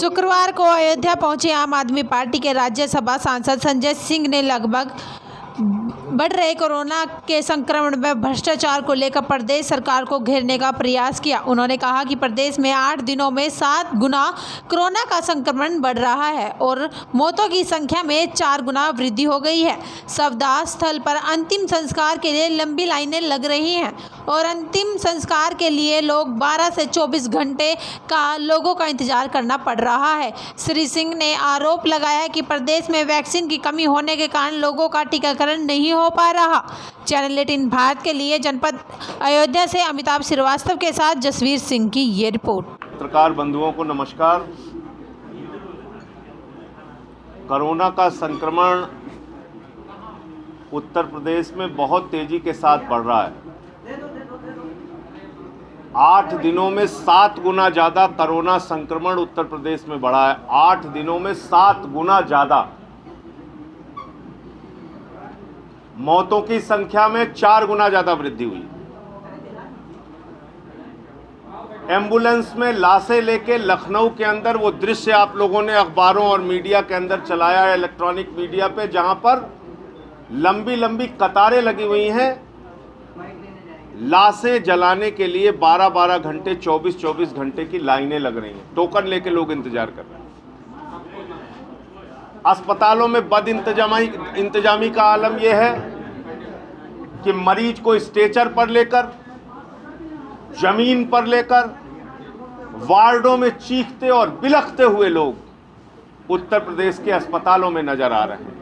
शुक्रवार को अयोध्या पहुंचे आम आदमी पार्टी के राज्यसभा सांसद संजय सिंह ने लगभग बढ़ रहे कोरोना के संक्रमण व भ्रष्टाचार को लेकर प्रदेश सरकार को घेरने का प्रयास किया। उन्होंने कहा कि प्रदेश में 8 दिनों में 7 गुना कोरोना का संक्रमण बढ़ रहा है और मौतों की संख्या में 4 गुना वृद्धि हो गई है। शवदाह स्थल पर अंतिम संस्कार के लिए लंबी लाइनें लग रही हैं और अंतिम संस्कार के लिए लोग 12 से 24 घंटे का लोगों का इंतजार करना पड़ रहा है। श्री सिंह ने आरोप लगाया कि प्रदेश में वैक्सीन की कमी होने के कारण लोगों का टीकाकरण नहीं हो पा रहा। चैनल 18 भारत के लिए जनपद अयोध्या से अमिताभ श्रीवास्तव के साथ जसवीर सिंह की ये रिपोर्ट। पत्रकार बंधुओं को नमस्कार। कोरोना का संक्रमण उत्तर प्रदेश में बहुत तेजी के साथ बढ़ रहा है। 8 दिनों में 7 गुना ज़्यादा कोरोना संक्रमण उत्तर प्रदेश में बढ़ा है। 8 दिनों में 7 गुना ज़्यादा। मौतों की संख्या में 4 गुना ज़्यादा वृद्धि हुई। एम्बुलेंस में लाशें लेके लखनऊ के अंदर वो दृश्य आप लोगों ने अखबारों और मीडिया के अंदर चलाया है, इलेक्ट्रॉनिक मीडिया पे, जहां पर लंबी लंबी कतारें लगी हुई हैं। लाशें जलाने के लिए 12-12 घंटे 24-24 घंटे की लाइनें लग रही हैं। टोकन लेके लोग इंतजार कर रहे हैं। अस्पतालों में बद इंतजामी का आलम यह है कि मरीज को स्ट्रेचर पर लेकर, जमीन पर लेकर, वार्डों में चीखते और बिलखते हुए लोग उत्तर प्रदेश के अस्पतालों में नजर आ रहे हैं।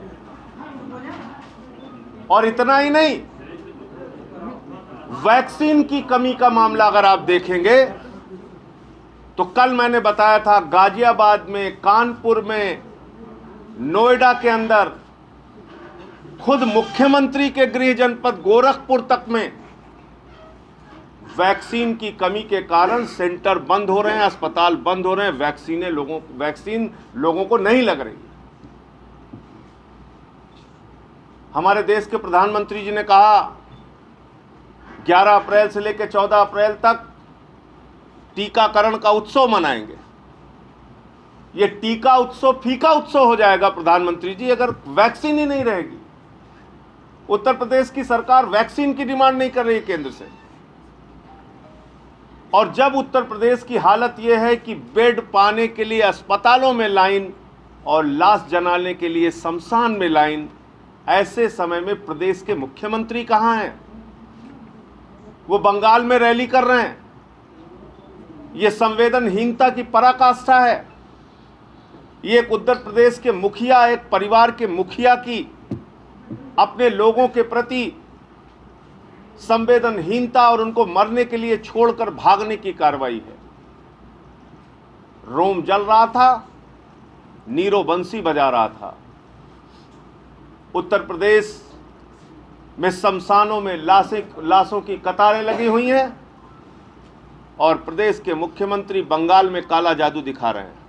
और इतना ही नहीं, वैक्सीन की कमी का मामला अगर आप देखेंगे तो कल मैंने बताया था गाजियाबाद में, कानपुर में, नोएडा के अंदर, खुद मुख्यमंत्री के गृह जनपद गोरखपुर तक में वैक्सीन की कमी के कारण सेंटर बंद हो रहे हैं, अस्पताल बंद हो रहे हैं। वैक्सीन लोगों को नहीं लग रही। हमारे देश के प्रधानमंत्री जी ने कहा 11 अप्रैल से लेकर 14 अप्रैल तक टीकाकरण का उत्सव मनाएंगे। ये टीका उत्सव फीका उत्सव हो जाएगा प्रधानमंत्री जी, अगर वैक्सीन ही नहीं रहेगी। उत्तर प्रदेश की सरकार वैक्सीन की डिमांड नहीं कर रही केंद्र से। और जब उत्तर प्रदेश की हालत यह है कि बेड पाने के लिए अस्पतालों में लाइन और लाश जलाने के लिए शमशान में लाइन, ऐसे समय में प्रदेश के मुख्यमंत्री कहां हैं? वो बंगाल में रैली कर रहे हैं। ये संवेदनहीनता की पराकाष्ठा है। ये एक उत्तर प्रदेश के मुखिया, एक परिवार के मुखिया की अपने लोगों के प्रति संवेदनहीनता और उनको मरने के लिए छोड़कर भागने की कार्रवाई है। रोम जल रहा था, नीरो बंसी बजा रहा था। उत्तर प्रदेश में शमशानों में लाशों की कतारें लगी हुई हैं और प्रदेश के मुख्यमंत्री बंगाल में काला जादू दिखा रहे हैं।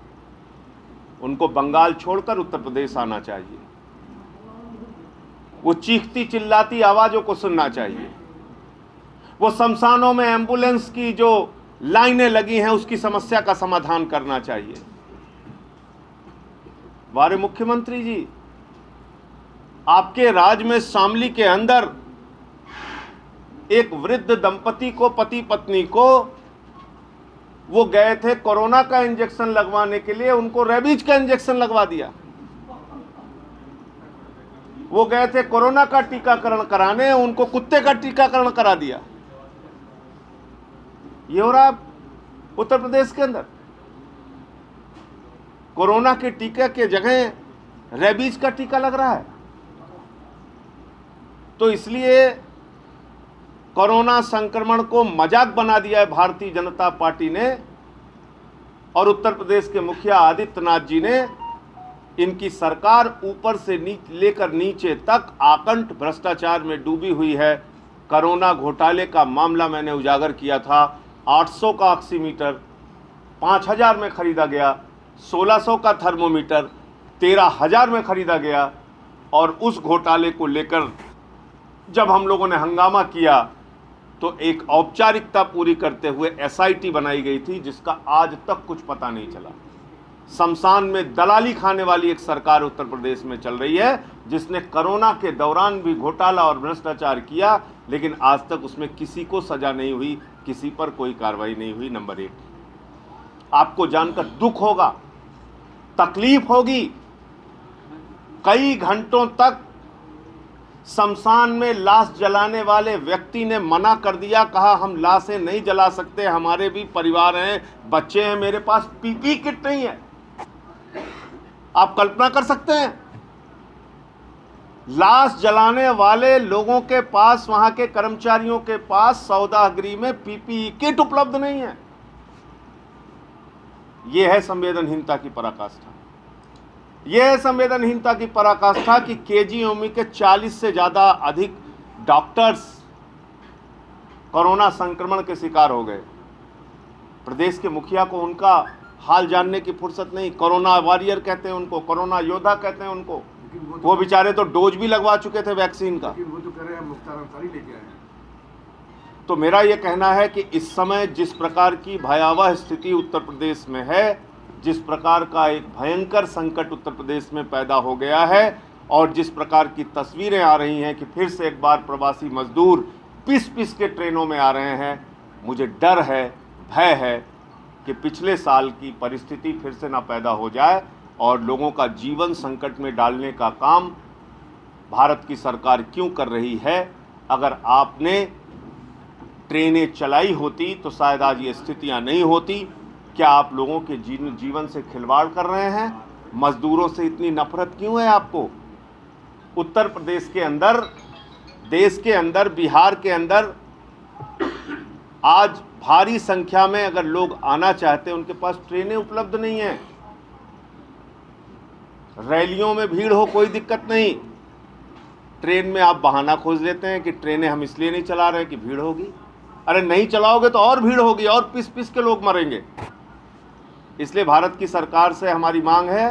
उनको बंगाल छोड़कर उत्तर प्रदेश आना चाहिए। वो चीखती चिल्लाती आवाजों को सुनना चाहिए। वो शमशानों में एम्बुलेंस की जो लाइनें लगी हैं उसकी समस्या का समाधान करना चाहिए। वारे मुख्यमंत्री जी, आपके राज्य में शामली के अंदर एक वृद्ध दंपति को, पति पत्नी को, वो गए थे कोरोना का इंजेक्शन लगवाने के लिए, उनको रेबीज का इंजेक्शन लगवा दिया। वो गए थे कोरोना का टीकाकरण कराने, उनको कुत्ते का टीकाकरण करा दिया। ये हो रहा है उत्तर प्रदेश के अंदर। कोरोना के टीके के जगह रेबीज का टीका लग रहा है। तो इसलिए कोरोना संक्रमण को मजाक बना दिया है भारतीय जनता पार्टी ने और उत्तर प्रदेश के मुखिया आदित्यनाथ जी ने। इनकी सरकार ऊपर से लेकर नीचे तक आकंठ भ्रष्टाचार में डूबी हुई है। कोरोना घोटाले का मामला मैंने उजागर किया था। 800 का ऑक्सीमीटर 5000 में खरीदा गया, 1600 का थर्मोमीटर 13000 में खरीदा गया। और उस घोटाले को लेकर जब हम लोगों ने हंगामा किया तो एक औपचारिकता पूरी करते हुए एसआईटी बनाई गई थी, जिसका आज तक कुछ पता नहीं चला। शमशान में दलाली खाने वाली एक सरकार उत्तर प्रदेश में चल रही है, जिसने कोरोना के दौरान भी घोटाला और भ्रष्टाचार किया, लेकिन आज तक उसमें किसी को सजा नहीं हुई, किसी पर कोई कार्रवाई नहीं हुई। नंबर 1, आपको जानकर दुख होगा, तकलीफ होगी। कई घंटों तक शमशान में लाश जलाने वाले व्यक्ति ने मना कर दिया, कहा हम लाशें नहीं जला सकते, हमारे भी परिवार हैं, बच्चे हैं, मेरे पास पीपी किट नहीं है। आप कल्पना कर सकते हैं, लाश जलाने वाले लोगों के पास, वहां के कर्मचारियों के पास सौदागरी में पीपीई किट उपलब्ध नहीं है। यह है संवेदनहीनता की पराकाष्ठा। यह है संवेदनहीनता की पराकाष्ठा कि केजीएमयू के 40 से ज्यादा अधिक डॉक्टर्स कोरोना संक्रमण के शिकार हो गए। प्रदेश के मुखिया को उनका हाल जानने की फुर्सत नहीं। कोरोना वॉरियर कहते हैं उनको, कोरोना योद्धा कहते हैं उनको। वो बेचारे तो डोज भी लगवा चुके थे वैक्सीन का। वो तो कह रहे हैं मुख्तार अंसारी लेके आए हैं। तो मेरा ये कहना है कि इस समय जिस प्रकार की भयावह स्थिति उत्तर प्रदेश में है, जिस प्रकार का एक भयंकर संकट उत्तर प्रदेश में पैदा हो गया है, और जिस प्रकार की तस्वीरें आ रही हैं कि फिर से एक बार प्रवासी मजदूर पिस पिस के ट्रेनों में आ रहे हैं, मुझे डर है, भय है कि पिछले साल की परिस्थिति फिर से ना पैदा हो जाए और लोगों का जीवन संकट में डालने का काम भारत की सरकार क्यों कर रही है। अगर आपने ट्रेनें चलाई होती तो शायद आज ये स्थितियां नहीं होती। क्या आप लोगों के जीवन से खिलवाड़ कर रहे हैं? मजदूरों से इतनी नफरत क्यों है आपको? उत्तर प्रदेश के अंदर, देश के अंदर, बिहार के अंदर आज भारी संख्या में अगर लोग आना चाहते हैं, उनके पास ट्रेनें उपलब्ध नहीं हैं। रैलियों में भीड़ हो कोई दिक्कत नहीं, ट्रेन में आप बहाना खोज लेते हैं कि ट्रेनें हम इसलिए नहीं चला रहे हैं कि भीड़ होगी। अरे नहीं चलाओगे तो और भीड़ होगी और पिस पिस के लोग मरेंगे। इसलिए भारत की सरकार से हमारी मांग है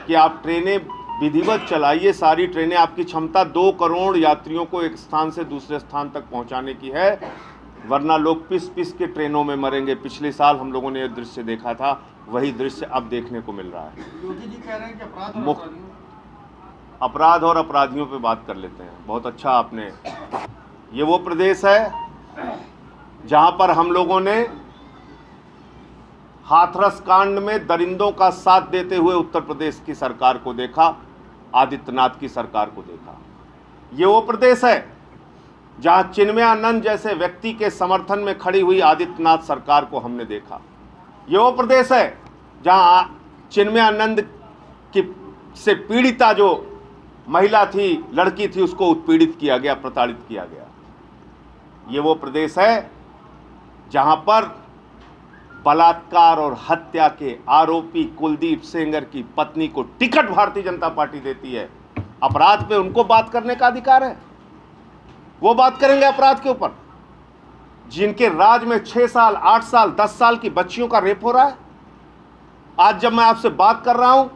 कि आप ट्रेनें विधिवत चलाइए। सारी ट्रेनें, आपकी क्षमता 2 करोड़ यात्रियों को एक स्थान से दूसरे स्थान तक पहुंचाने की है, वरना लोग पिस पिस के ट्रेनों में मरेंगे। पिछले साल हम लोगों ने यह दृश्य देखा था, वही दृश्य अब देखने को मिल रहा है। योगी जी कह रहे हैं कि अपराध और अपराधियों पे बात कर लेते हैं। बहुत अच्छा आपने, ये वो प्रदेश है जहां पर हम लोगों ने हाथरस कांड में दरिंदों का साथ देते हुए उत्तर प्रदेश की सरकार को देखा, आदित्यनाथ की सरकार को देखा। ये वो प्रदेश है जहां चिन्मयानंद जैसे व्यक्ति के समर्थन में खड़ी हुई आदित्यनाथ सरकार को हमने देखा। ये वो प्रदेश है जहां चिन्मयानंद की से पीड़िता जो महिला थी, लड़की थी, उसको उत्पीड़ित किया गया, प्रताड़ित किया गया। ये वो प्रदेश है जहां पर बलात्कार और हत्या के आरोपी कुलदीप सेंगर की पत्नी को टिकट भारतीय जनता पार्टी देती है। अपराध पे उनको बात करने का अधिकार है, वो बात करेंगे अपराध के ऊपर। जिनके राज में 6 साल, 8 साल, 10 साल की बच्चियों का रेप हो रहा है। आज जब मैं आपसे बात कर रहा हूं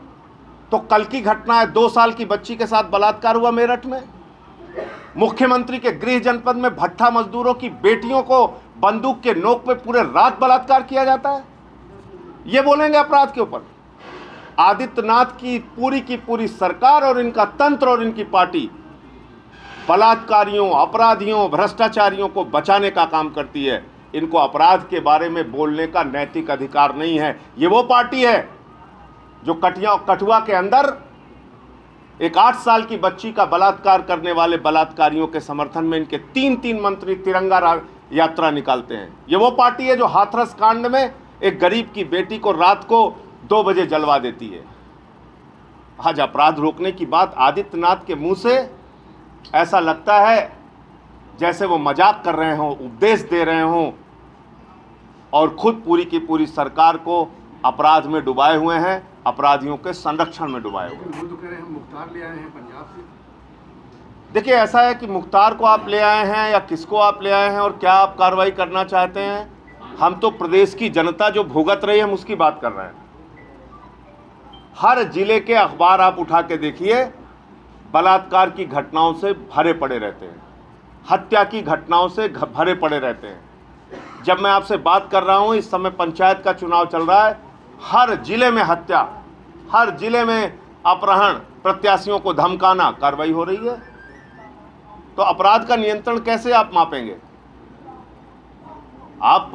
तो कल की घटना है, 2 साल की बच्ची के साथ बलात्कार हुआ मेरठ में। मुख्यमंत्री के गृह जनपद में भट्ठा मजदूरों की बेटियों को बंदूक के नोक पे पूरे रात बलात्कार किया जाता है। ये बोलेंगे अपराध के ऊपर। आदित्यनाथ की पूरी सरकार और इनका तंत्र और इनकी पार्टी बलात्कारियों, अपराधियों, भ्रष्टाचारियों को बचाने का काम करती है। इनको अपराध के बारे में बोलने का नैतिक अधिकार नहीं है। ये वो पार्टी है जो कठुआ के अंदर एक 8 साल की बच्ची का बलात्कार करने वाले बलात्कारियों के समर्थन में इनके 3 मंत्री तिरंगा यात्रा निकालते हैं। ये वो पार्टी है जो हाथरस कांड में एक गरीब की बेटी को रात को 2 बजे जलवा देती है। आज अपराध रोकने की बात आदित्यनाथ के मुंह से ऐसा लगता है जैसे वो मजाक कर रहे हों, उपदेश दे रहे हों, और खुद पूरी की पूरी सरकार को अपराध में डुबाए हुए हैं, अपराधियों के संरक्षण में डुबाए हुए हैं। वो तो कह रहे हैं हम मुख्तार ले आए हैं पंजाब से। देखिए, ऐसा है कि मुख्तार को आप ले आए हैं या किसको आप ले आए हैं और क्या आप कार्रवाई करना चाहते हैं। हम तो प्रदेश की जनता जो भुगत रही है हम उसकी बात कर रहे हैं। हर जिले के अखबार आप उठा के देखिए, बलात्कार की घटनाओं से भरे पड़े रहते हैं, हत्या की घटनाओं से भरे पड़े रहते हैं। जब मैं आपसे बात कर रहा हूं, इस समय पंचायत का चुनाव चल रहा है, हर जिले में हत्या, हर जिले में अपहरण, प्रत्याशियों को धमकाना, कार्रवाई हो रही है। तो अपराध का नियंत्रण कैसे आप मापेंगे? आप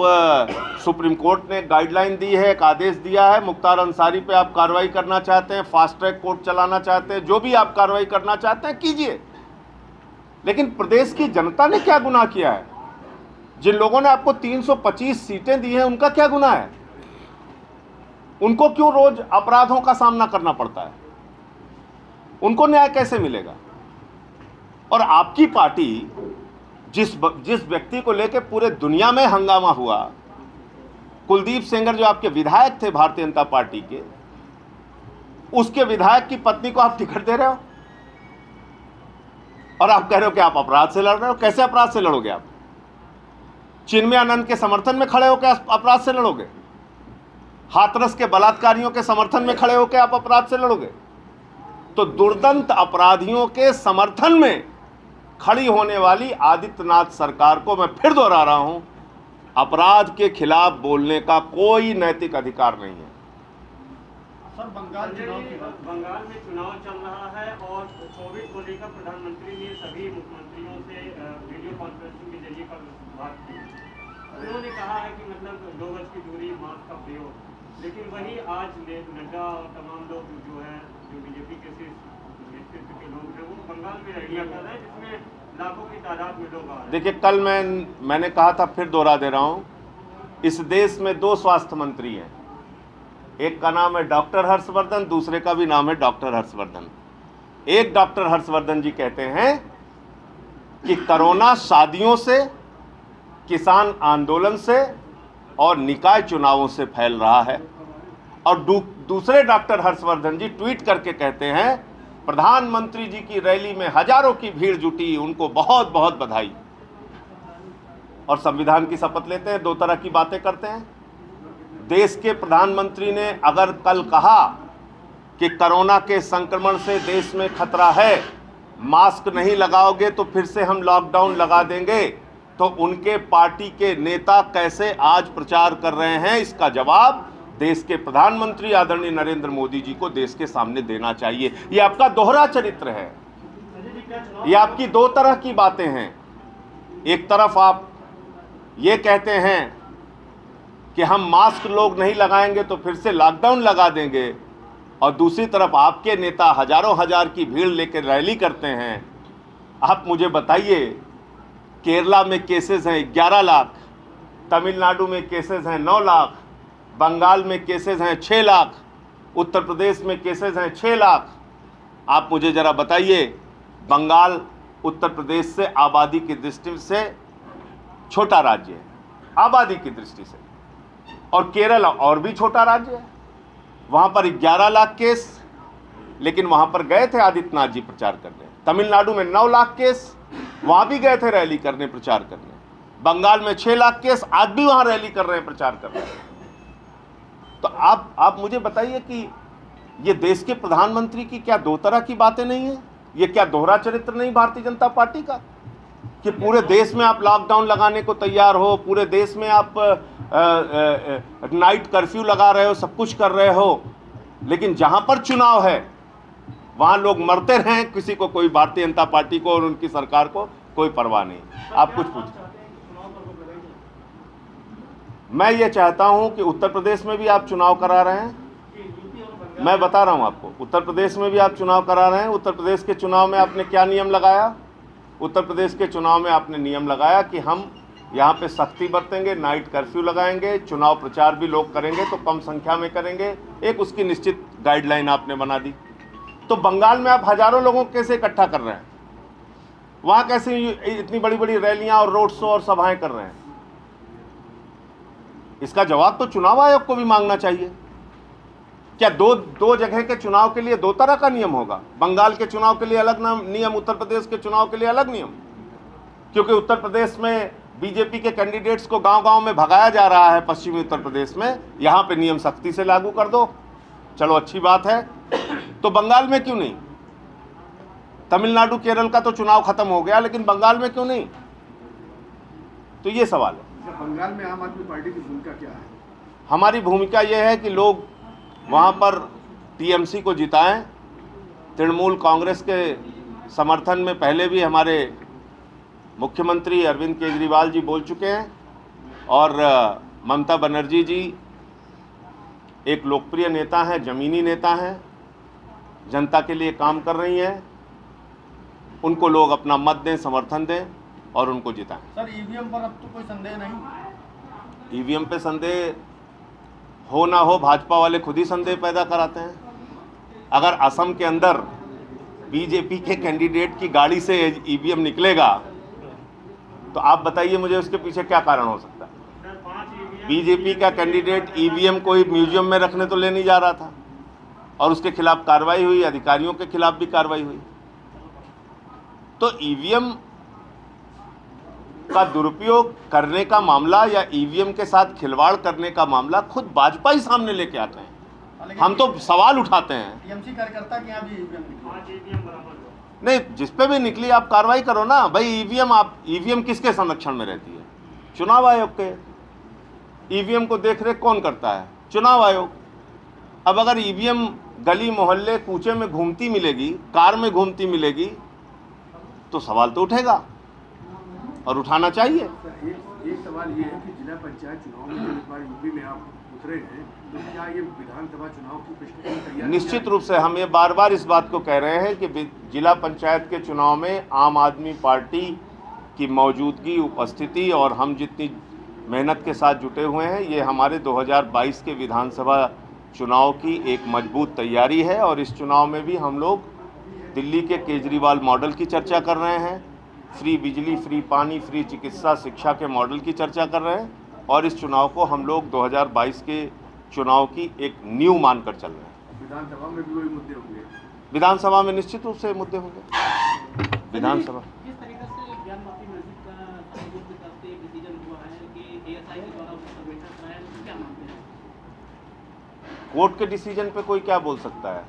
सुप्रीम कोर्ट ने गाइडलाइन दी है, एक आदेश दिया है, मुख्तार अंसारी पे आप कार्रवाई करना चाहते हैं, फास्ट ट्रैक कोर्ट चलाना चाहते हैं, जो भी आप कार्रवाई करना चाहते हैं कीजिए। लेकिन प्रदेश की जनता ने क्या गुनाह किया है? जिन लोगों ने आपको 325 सीटें दी हैं उनका क्या गुनाह है? उनको क्यों रोज अपराधों का सामना करना पड़ता है? उनको न्याय कैसे मिलेगा? और आपकी पार्टी जिस व्यक्ति को लेकर पूरे दुनिया में हंगामा हुआ, कुलदीप सेंगर जो आपके विधायक थे भारतीय जनता पार्टी के, उसके विधायक की पत्नी को आप टिकट दे रहे हो और आप कह रहे हो कि आप अपराध से लड़ रहे हो। कैसे अपराध से लड़ोगे आप? चिन्मयानंद के समर्थन में खड़े होकर अपराध से लड़ोगे? हाथरस के बलात्कारियों के समर्थन में खड़े होकर आप अपराध से लड़ोगे? तो दुर्दांत अपराधियों के समर्थन में खड़ी होने वाली आदित्यनाथ सरकार को मैं फिर दोहरा रहा हूं, अपराध के खिलाफ बोलने का कोई नैतिक अधिकार नहीं है। सर, बंगाल में चुनाव चल रहा है और कोविड को लेकर प्रधानमंत्री ने सभी मुख्यमंत्रियों से वीडियो कॉन्फ्रेंसिंग के जरिए कल बात की। उन्होंने कहा है कि मतलब 2 गज की दूरी, मास्क का प्रयोग, लेकिन वही आज नड्डा और तमाम लोग जो है, जो बीजेपी के नेतृत्व के लोग हैं, वो बंगाल में रैलियां कर रहे हैं जिसमें लाखों की तादाद में लोग आ रहे हैं। देखिए, कल मैंने कहा था, फिर दोहरा दे रहा हूं, इस देश में 2 स्वास्थ्य मंत्री हैं। एक का नाम है डॉक्टर हर्षवर्धन, दूसरे का भी नाम है डॉक्टर हर्षवर्धन। एक डॉक्टर हर्षवर्धन जी कहते हैं कि कोरोना शादियों से, किसान आंदोलन से और निकाय चुनावों से फैल रहा है। और दूसरे डॉक्टर हर्षवर्धन जी ट्वीट करके कहते हैं, प्रधानमंत्री जी की रैली में हजारों की भीड़ जुटी, उनको बहुत बहुत बधाई। और संविधान की शपथ लेते हैं, 2 तरह की बातें करते हैं। देश के प्रधानमंत्री ने अगर कल कहा कि कोरोना के संक्रमण से देश में खतरा है, मास्क नहीं लगाओगे तो फिर से हम लॉकडाउन लगा देंगे, तो उनके पार्टी के नेता कैसे आज प्रचार कर रहे हैं? इसका जवाब देश के प्रधानमंत्री आदरणीय नरेंद्र मोदी जी को देश के सामने देना चाहिए। ये आपका दोहरा चरित्र है, ये आपकी 2 तरह की बातें हैं। एक तरफ आप ये कहते हैं कि हम मास्क लोग नहीं लगाएंगे तो फिर से लॉकडाउन लगा देंगे, और दूसरी तरफ आपके नेता हजारों हजार की भीड़ लेकर रैली करते हैं। आप मुझे बताइए, केरला में केसेस हैं 11 लाख, तमिलनाडु में केसेस हैं 9 लाख, बंगाल में केसेस हैं 6 लाख, उत्तर प्रदेश में केसेस हैं 6 लाख। आप मुझे ज़रा बताइए, बंगाल उत्तर प्रदेश से आबादी की दृष्टि से छोटा राज्य है, आबादी की दृष्टि से, और केरल और भी छोटा राज्य है, वहाँ पर 11 लाख केस, लेकिन वहाँ पर गए थे आदित्यनाथ जी प्रचार करने। तमिलनाडु में 9 लाख केस, वहाँ भी गए थे रैली करने, प्रचार करने। बंगाल में 6 लाख केस, आज भी वहाँ रैली कर रहे हैं, प्रचार कर रहे हैं। तो आप मुझे बताइए कि ये देश के प्रधानमंत्री की क्या 2 तरह की बातें नहीं है? ये क्या दोहरा चरित्र नहीं भारतीय जनता पार्टी का, कि पूरे देश में आप लॉकडाउन लगाने को तैयार हो, पूरे देश में आप नाइट कर्फ्यू लगा रहे हो, सब कुछ कर रहे हो, लेकिन जहां पर चुनाव है वहां लोग मरते रहें, किसी को, कोई भारतीय जनता पार्टी को और उनकी सरकार को कोई परवाह नहीं। आप कुछ पूछिए। मैं ये चाहता हूं कि उत्तर प्रदेश में भी आप चुनाव करा रहे हैं, मैं बता रहा हूं आपको, उत्तर प्रदेश में भी आप चुनाव करा रहे हैं। उत्तर प्रदेश के चुनाव में आपने क्या नियम लगाया? उत्तर प्रदेश के चुनाव में आपने नियम लगाया कि हम यहाँ पे सख्ती बरतेंगे, नाइट कर्फ्यू लगाएंगे, चुनाव प्रचार भी लोग करेंगे तो कम संख्या में करेंगे, एक उसकी निश्चित गाइडलाइन आपने बना दी। तो बंगाल में आप हजारों लोगों को कैसे इकट्ठा कर रहे हैं? वहाँ कैसे इतनी बड़ी बड़ी रैलियाँ और रोड शो और सभाएं कर रहे हैं? इसका जवाब तो चुनाव आयोग को भी मांगना चाहिए। क्या दो जगह के चुनाव के लिए 2 तरह का नियम होगा? बंगाल के चुनाव के लिए अलग नियम, उत्तर प्रदेश के चुनाव के लिए अलग नियम? क्योंकि उत्तर प्रदेश में बीजेपी के कैंडिडेट्स को गांव-गांव में भगाया जा रहा है, पश्चिमी उत्तर प्रदेश में, यहां पे नियम सख्ती से लागू कर दो, चलो अच्छी बात है। तो बंगाल में क्यों नहीं? तमिलनाडु केरल का तो चुनाव खत्म हो गया, लेकिन बंगाल में क्यों नहीं? तो ये सवाल है। बंगाल में आम आदमी पार्टी की भूमिका क्या है? हमारी भूमिका यह है कि लोग वहाँ पर टीएमसी को जिताएं। तृणमूल कांग्रेस के समर्थन में पहले भी हमारे मुख्यमंत्री अरविंद केजरीवाल जी बोल चुके हैं और ममता बनर्जी जी एक लोकप्रिय नेता हैं, ज़मीनी नेता हैं, जनता के लिए काम कर रही हैं। उनको लोग अपना मत दें, समर्थन दें और उनको जिताएं। सर ईवीएम पर अब तो कोई संदेह नहीं? ईवीएम पे संदेह हो ना हो, भाजपा वाले खुद ही संदेह पैदा कराते हैं। अगर असम के अंदर बीजेपी के कैंडिडेट की गाड़ी से ईवीएम निकलेगा तो आप बताइए मुझे उसके पीछे क्या कारण हो सकता है। बीजेपी का कैंडिडेट ईवीएम कोई म्यूजियम में रखने तो ले नहीं जा रहा था और उसके खिलाफ कार्रवाई हुई, अधिकारियों के खिलाफ भी कार्रवाई हुई। तो ईवीएम का दुरुपयोग करने का मामला या ईवीएम के साथ खिलवाड़ करने का मामला खुद भाजपा ही सामने लेके आते हैं। हम तो सवाल उठाते हैं। टीएमसी कार्यकर्ता के यहाँ भी ईवीएम नहीं, जिस पे भी निकली आप कार्रवाई करो ना भाई। ईवीएम किसके संरक्षण में रहती है? चुनाव आयोग के। ईवीएम को देखरेख कौन करता है? चुनाव आयोग। अब अगर ईवीएम गली मोहल्ले कूचे में घूमती मिलेगी, कार में घूमती मिलेगी, तो सवाल तो उठेगा और उठाना चाहिए। एक सवाल ये है कि जिला पंचायत चुनाव में इस बार यूपी में आप उतरे हैं, तो क्या ये विधानसभा चुनाव की पिछली तैयारी? निश्चित रूप से हम ये बार बार इस बात को कह रहे हैं कि जिला पंचायत के चुनाव में आम आदमी पार्टी की मौजूदगी, उपस्थिति और हम जितनी मेहनत के साथ जुटे हुए हैं, ये हमारे 2022 के विधानसभा चुनाव की एक मजबूत तैयारी है। और इस चुनाव में भी हम लोग दिल्ली के केजरीवाल मॉडल की चर्चा कर रहे हैं, फ्री बिजली, फ्री पानी, फ्री चिकित्सा, शिक्षा के मॉडल की चर्चा कर रहे हैं और इस चुनाव को हम लोग 2022 के चुनाव की एक नींव मानकर चल रहे हैं। विधानसभा में भी वही मुद्दे होंगे? विधानसभा में निश्चित रूप से मुद्दे होंगे। विधानसभा किस तरीके से ज्ञान वापी मस्जिद का हाईकोर्ट की तरफ से एक डिसीजन हुआ है कि एएसआई के द्वारा उसका सर्वेक्षण कराया, तो क्या मानते हैं? कोर्ट के डिसीजन पे कोई क्या बोल सकता है?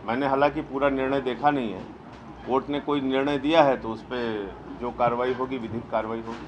मैंने हालांकि पूरा निर्णय देखा नहीं है। कोर्ट ने कोई निर्णय दिया है तो उस पर जो कार्रवाई होगी, विधिक कार्रवाई होगी।